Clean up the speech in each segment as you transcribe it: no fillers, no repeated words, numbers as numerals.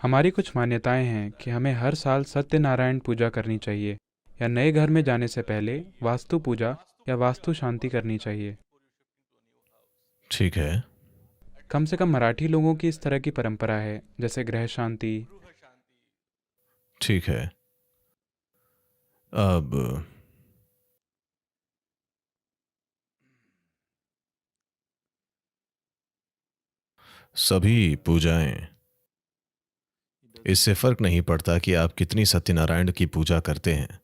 हमारी कुछ मान्यताएं हैं कि हमें हर साल सत्यनारायण पूजा करनी चाहिए या नए घर में जाने से पहले वास्तु पूजा या वास्तु शांति करनी चाहिए। ठीक है। कम से कम मराठी लोगों की इस तरह की परंपरा है, जैसे गृह शांति। ठीक है। अब सभी पूजाएं, इससे फर्क नहीं पड़ता कि आप कितनी सत्यनारायण की पूजा करते हैं।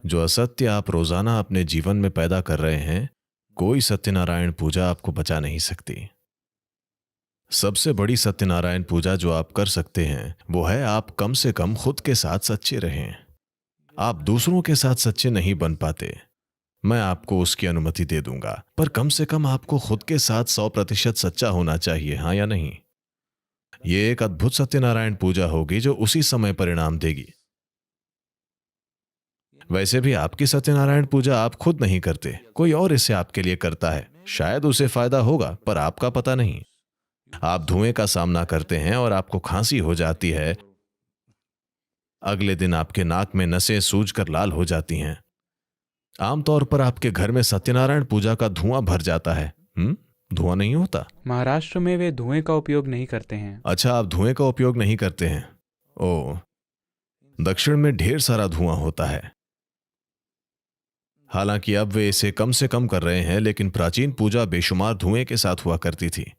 जो असत्य आप रोजाना अपने जीवन में पैदा कर रहे हैं, कोई सत्यनारायण पूजा आपको बचा नहीं सकती। सबसे बड़ी सत्यनारायण पूजा जो आप कर सकते हैं वो है आप कम से कम खुद के साथ सच्चे रहें। आप दूसरों के साथ सच्चे नहीं बन पाते, मैं आपको उसकी अनुमति दे दूंगा, पर कम से कम आपको खुद के साथ 100% सच्चा होना चाहिए, हाँ या नहीं? ये एक अद्भुत सत्यनारायण पूजा होगी जो उसी समय परिणाम देगी। वैसे भी आपकी सत्यनारायण पूजा आप खुद नहीं करते, कोई और इसे आपके लिए करता है। शायद उसे फायदा होगा पर आपका पता नहीं। आप धुएं का सामना करते हैं और आपको खांसी हो जाती है, अगले दिन आपके नाक में नसें सूजकर लाल हो जाती हैं। आमतौर पर आपके घर में सत्यनारायण पूजा का धुआं भर जाता है। धुआं नहीं होता? महाराष्ट्र में वे धुएं का उपयोग नहीं करते हैं। अच्छा, आप धुएं का उपयोग नहीं करते हैं। ओ, दक्षिण में ढेर सारा धुआं होता है। हालांकि अब वे इसे कम से कम कर रहे हैं, लेकिन प्राचीन पूजा बेशुमार धुएं के साथ हुआ करती थी।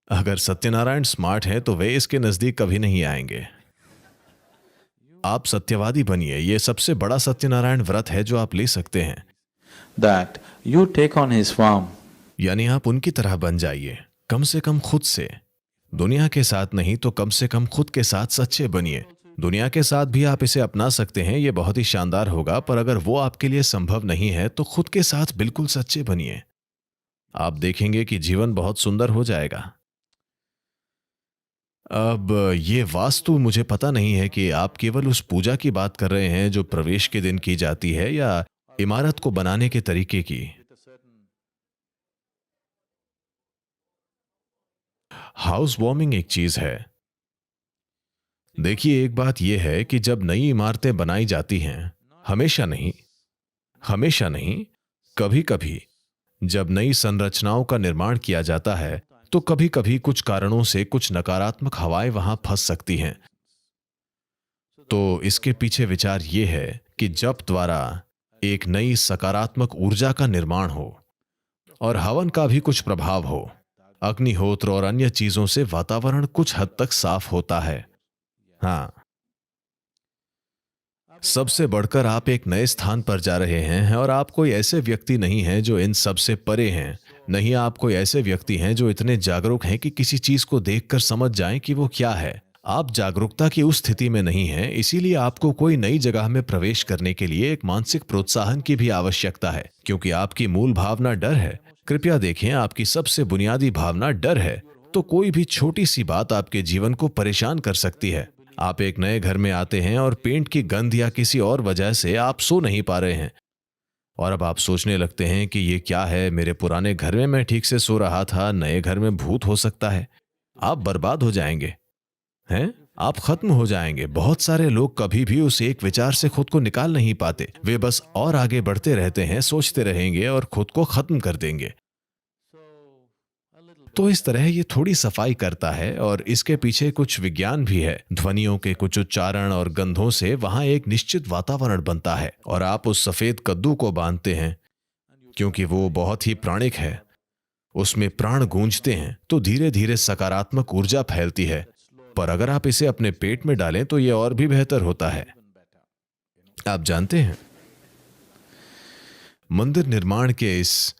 अगर सत्यनारायण स्मार्ट हैं तो वे इसके नजदीक कभी नहीं आएंगे। आप सत्यवादी बनिए, यह सबसे बड़ा सत्यनारायण व्रत है जो आप ले सकते हैं। that you take on his form. यानी आप उनकी तरह बन जाइए, कम से कम खुद से। दुनिया के साथ नहीं तो कम से कम खुद के साथ सच्चे बनिए। दुनिया के साथ भी आप इसे अपना सकते हैं, यह बहुत ही शानदार होगा, पर अगर वो आपके लिए संभव नहीं है तो खुद के साथ बिल्कुल सच्चे बनिए। आप देखेंगे कि जीवन बहुत सुंदर हो जाएगा। अब ये वास्तु, मुझे पता नहीं है कि आप केवल उस पूजा की बात कर रहे हैं जो प्रवेश के दिन की जाती है या इमारत को बनाने के तरीके की। हाउस वार्मिंग एक चीज है। देखिए, एक बात यह है कि जब नई इमारतें बनाई जाती हैं, हमेशा नहीं, कभी कभी जब नई संरचनाओं का निर्माण किया जाता है तो कभी कभी कुछ कारणों से कुछ नकारात्मक हवाएं वहां फंस सकती हैं। तो इसके पीछे विचार यह है कि जप द्वारा एक नई सकारात्मक ऊर्जा का निर्माण हो और हवन का भी कुछ प्रभाव हो। अग्निहोत्र और अन्य चीजों से वातावरण कुछ हद तक साफ होता है। हाँ, सबसे बढ़कर आप एक नए स्थान पर जा रहे हैं और आप कोई ऐसे व्यक्ति नहीं हैं जो इन सब से परे हैं। नहीं, आप कोई ऐसे व्यक्ति हैं जो इतने जागरूक हैं कि किसी चीज को देखकर समझ जाएं कि वो क्या है। आप जागरूकता की उस स्थिति में नहीं हैं, इसीलिए आपको कोई नई जगह में प्रवेश करने के लिए एक मानसिक प्रोत्साहन की भी आवश्यकता है, क्योंकि आपकी मूल भावना डर है। कृपया देखें, आपकी सबसे बुनियादी भावना डर है। तो कोई भी छोटी सी बात आपके जीवन को परेशान कर सकती है। आप एक नए घर में आते हैं और पेंट की गंध या किसी और वजह से आप सो नहीं पा रहे हैं, और अब आप सोचने लगते हैं कि ये क्या है, मेरे पुराने घर में मैं ठीक से सो रहा था, नए घर में भूत हो सकता है। आप बर्बाद हो जाएंगे, हैं? आप खत्म हो जाएंगे। बहुत सारे लोग कभी भी उस एक विचार से खुद को निकाल नहीं पाते। वे बस और आगे बढ़ते रहते हैं, सोचते रहेंगे और खुद को खत्म कर देंगे। तो इस तरह ये थोड़ी सफाई करता है, और इसके पीछे कुछ विज्ञान भी है। ध्वनियों के कुछ उच्चारण और गंधों से वहां एक निश्चित वातावरण बनता है, और आप उस सफेद कद्दू को बांधते हैं क्योंकि वो बहुत ही प्राणिक है। उसमें प्राण गूंजते हैं तो धीरे धीरे सकारात्मक ऊर्जा फैलती है। पर अगर आप इसे अपने पेट में डालें तो यह और भी बेहतर होता है। आप जानते हैं, मंदिर निर्माण के इस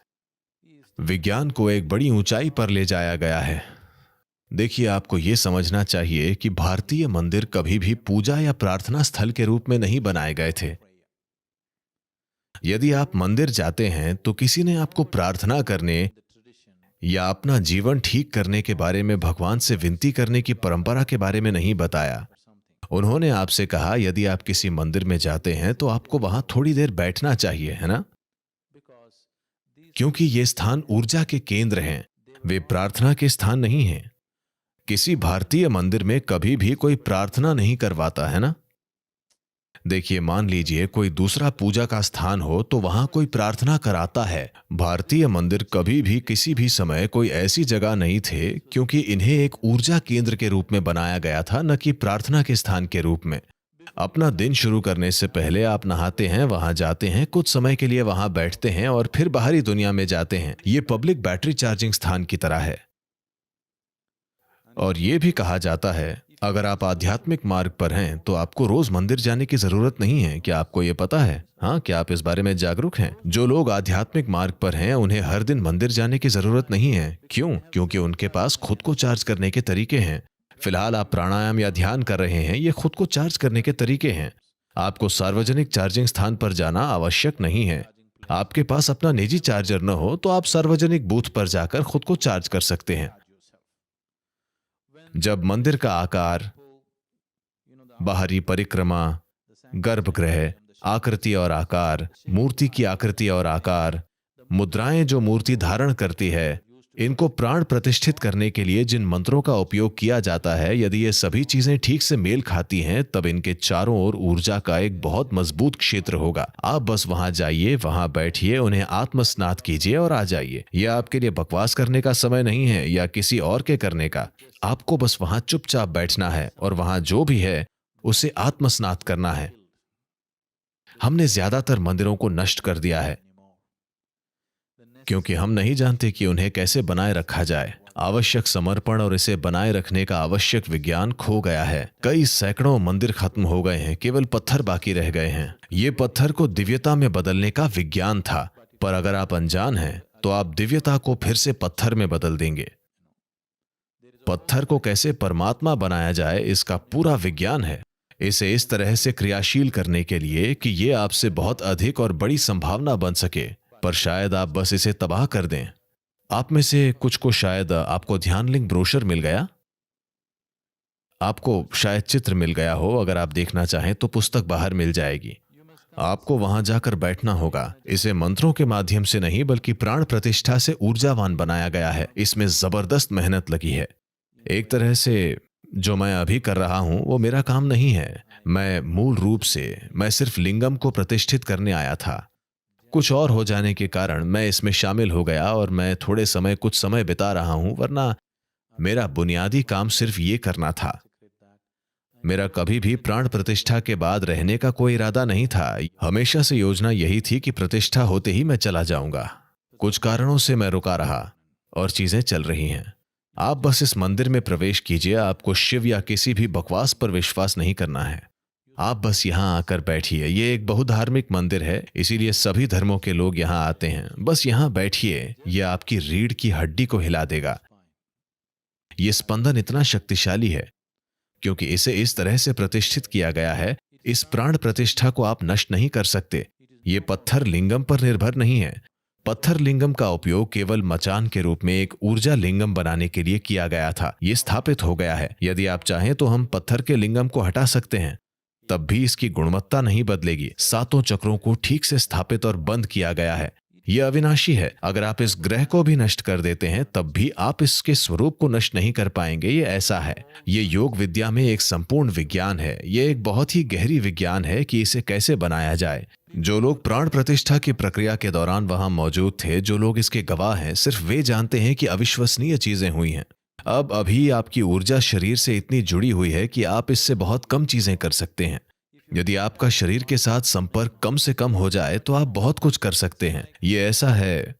विज्ञान को एक बड़ी ऊंचाई पर ले जाया गया है। देखिए, आपको यह समझना चाहिए कि भारतीय मंदिर कभी भी पूजा या प्रार्थना स्थल के रूप में नहीं बनाए गए थे। यदि आप मंदिर जाते हैं तो किसी ने आपको प्रार्थना करने या अपना जीवन ठीक करने के बारे में, भगवान से विनती करने की परंपरा के बारे में नहीं बताया। उन्होंने आपसे कहा, यदि आप किसी मंदिर में जाते हैं तो आपको वहां थोड़ी देर बैठना चाहिए, है ना? क्योंकि ये स्थान ऊर्जा के केंद्र हैं, वे प्रार्थना के स्थान नहीं हैं। किसी भारतीय मंदिर में कभी भी कोई प्रार्थना नहीं करवाता है ना। देखिए, मान लीजिए कोई दूसरा पूजा का स्थान हो तो वहां कोई प्रार्थना कराता है। भारतीय मंदिर कभी भी किसी भी समय कोई ऐसी जगह नहीं थे, क्योंकि इन्हें एक ऊर्जा केंद्र के रूप में बनाया गया था, न कि प्रार्थना के स्थान के रूप में। अपना दिन शुरू करने से पहले आप नहाते हैं, वहां जाते हैं, कुछ समय के लिए वहां बैठते हैं और फिर बाहरी दुनिया में जाते हैं। ये पब्लिक बैटरी चार्जिंग स्थान की तरह है। और ये भी कहा जाता है, अगर आप आध्यात्मिक मार्ग पर हैं तो आपको रोज मंदिर जाने की जरूरत नहीं है। क्या आपको ये पता है? हाँ, क्या आप इस बारे में जागरूक हैं? जो लोग आध्यात्मिक मार्ग पर हैं उन्हें हर दिन मंदिर जाने की जरूरत नहीं है। क्यों? क्योंकि उनके पास खुद को चार्ज करने के तरीके हैं। फिलहाल आप प्राणायाम या ध्यान कर रहे हैं, ये खुद को चार्ज करने के तरीके हैं। आपको सार्वजनिक चार्जिंग स्थान पर जाना आवश्यक नहीं है। आपके पास अपना निजी चार्जर न हो तो आप सार्वजनिक बूथ पर जाकर खुद को चार्ज कर सकते हैं। जब मंदिर का आकार, बाहरी परिक्रमा, गर्भगृह, आकृति और आकार, मूर्ति की आकृति और आकार, मुद्राएं जो मूर्ति धारण करती है, इनको प्राण प्रतिष्ठित करने के लिए जिन मंत्रों का उपयोग किया जाता है, यदि ये सभी चीजें ठीक से मेल खाती हैं, तब इनके चारों ओर ऊर्जा का एक बहुत मजबूत क्षेत्र होगा। आप बस वहां जाइए, वहां बैठिए, उन्हें आत्मस्नात कीजिए और आ जाइए। यह आपके लिए बकवास करने का समय नहीं है या किसी और के करने का। आपको बस वहां चुपचाप बैठना है और वहां जो भी है उसे आत्मस्नात करना है। हमने ज्यादातर मंदिरों को नष्ट कर दिया है क्योंकि हम नहीं जानते कि उन्हें कैसे बनाए रखा जाए। आवश्यक समर्पण और इसे बनाए रखने का आवश्यक विज्ञान खो गया है। कई सैकड़ों मंदिर खत्म हो गए हैं, केवल पत्थर बाकी रह गए हैं। ये पत्थर को दिव्यता में बदलने का विज्ञान था, पर अगर आप अनजान हैं तो आप दिव्यता को फिर से पत्थर में बदल देंगे। पत्थर को कैसे परमात्मा बनाया जाए, इसका पूरा विज्ञान है। इसे इस तरह से क्रियाशील करने के लिए कि ये आपसे बहुत अधिक और बड़ी संभावना बन सके, पर शायद आप बस इसे तबाह कर दें। आप में से कुछ को शायद आपको ध्यान लिंक ब्रोशर मिल गया, आपको शायद चित्र मिल गया हो। अगर आप देखना चाहें तो पुस्तक बाहर मिल जाएगी। आपको वहां जाकर बैठना होगा। इसे मंत्रों के माध्यम से नहीं बल्कि प्राण प्रतिष्ठा से ऊर्जावान बनाया गया है। इसमें जबरदस्त मेहनत लगी है। एक तरह से जो मैं अभी कर रहा हूं वो मेरा काम नहीं है। मैं सिर्फ लिंगम को प्रतिष्ठित करने आया था। कुछ और हो जाने के कारण मैं इसमें शामिल हो गया और मैं कुछ समय बिता रहा हूं, वरना मेरा बुनियादी काम सिर्फ ये करना था। मेरा कभी भी प्राण प्रतिष्ठा के बाद रहने का कोई इरादा नहीं था। हमेशा से योजना यही थी कि प्रतिष्ठा होते ही मैं चला जाऊंगा। कुछ कारणों से मैं रुका रहा और चीजें चल रही हैं। आप बस इस मंदिर में प्रवेश कीजिए। आपको शिव या किसी भी बकवास पर विश्वास नहीं करना है। आप बस यहाँ आकर बैठिए। ये एक बहुधार्मिक मंदिर है, इसीलिए सभी धर्मों के लोग यहाँ आते हैं। बस यहाँ बैठिए, यह आपकी रीढ़ की हड्डी को हिला देगा। ये स्पंदन इतना शक्तिशाली है क्योंकि इसे इस तरह से प्रतिष्ठित किया गया है। इस प्राण प्रतिष्ठा को आप नष्ट नहीं कर सकते। ये पत्थर लिंगम पर निर्भर नहीं है। पत्थर लिंगम का उपयोग केवल मचान के रूप में एक ऊर्जा लिंगम बनाने के लिए किया गया था। ये स्थापित हो गया है। यदि आप चाहें तो हम पत्थर के लिंगम को हटा सकते हैं, तब भी इसकी गुणवत्ता नहीं बदलेगी। सातों चक्रों को ठीक से स्थापित और बंद किया गया है। यह अविनाशी है। अगर आप इस ग्रह को भी नष्ट कर देते हैं तब भी आप इसके स्वरूप को नष्ट नहीं कर पाएंगे। ये ऐसा है। ये योग विद्या में एक संपूर्ण विज्ञान है। ये एक बहुत ही गहरी विज्ञान है कि इसे कैसे बनाया जाए। जो लोग प्राण प्रतिष्ठा की प्रक्रिया के दौरान वहां मौजूद थे, जो लोग इसके गवाह हैं, सिर्फ वे जानते हैं कि अविश्वसनीय चीजें हुई हैं। अब अभी आपकी ऊर्जा शरीर से इतनी जुड़ी हुई है कि आप इससे बहुत कम चीजें कर सकते हैं। यदि आपका शरीर के साथ संपर्क कम से कम हो जाए तो आप बहुत कुछ कर सकते हैं। ये ऐसा है,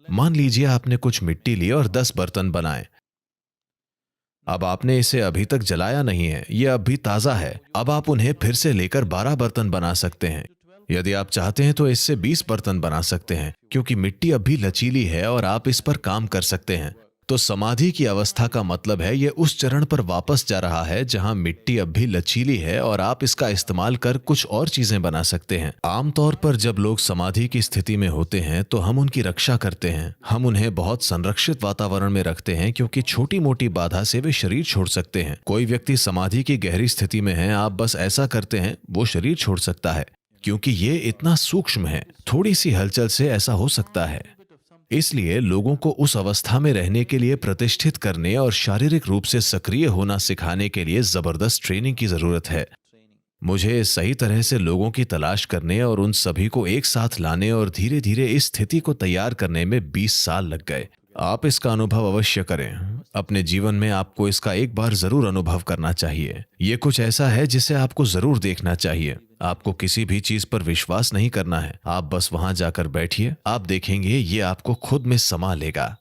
मान लीजिए आपने कुछ मिट्टी ली और 10 बर्तन बनाए। अब आपने इसे अभी तक जलाया नहीं है, यह अब भी ताजा है। अब आप उन्हें फिर से लेकर 12 बर्तन बना सकते हैं। यदि आप चाहते हैं तो इससे 20 बर्तन बना सकते हैं, क्योंकि मिट्टी अब भी लचीली है और आप इस पर काम कर सकते हैं। तो समाधि की अवस्था का मतलब है यह उस चरण पर वापस जा रहा है जहां मिट्टी अब भी लचीली है और आप इसका इस्तेमाल कर कुछ और चीजें बना सकते हैं। आमतौर पर जब लोग समाधि की स्थिति में होते हैं तो हम उनकी रक्षा करते हैं। हम उन्हें बहुत संरक्षित वातावरण में रखते हैं क्योंकि छोटी मोटी बाधा से वे शरीर छोड़ सकते हैं। कोई व्यक्ति समाधि की गहरी स्थिति में है, आप बस ऐसा करते हैं, वो शरीर छोड़ सकता है क्योंकि ये इतना सूक्ष्म है। थोड़ी सी हलचल से ऐसा हो सकता है। इसलिए लोगों को उस अवस्था में रहने के लिए प्रतिष्ठित करने और शारीरिक रूप से सक्रिय होना सिखाने के लिए जबरदस्त ट्रेनिंग की जरूरत है। मुझे सही तरह से लोगों की तलाश करने और उन सभी को एक साथ लाने और धीरे धीरे इस स्थिति को तैयार करने में 20 साल लग गए। आप इसका अनुभव अवश्य करें। अपने जीवन में आपको इसका एक बार जरूर अनुभव करना चाहिए। ये कुछ ऐसा है जिसे आपको जरूर देखना चाहिए। आपको किसी भी चीज पर विश्वास नहीं करना है, आप बस वहां जाकर बैठिए, आप देखेंगे ये आपको खुद में समा लेगा।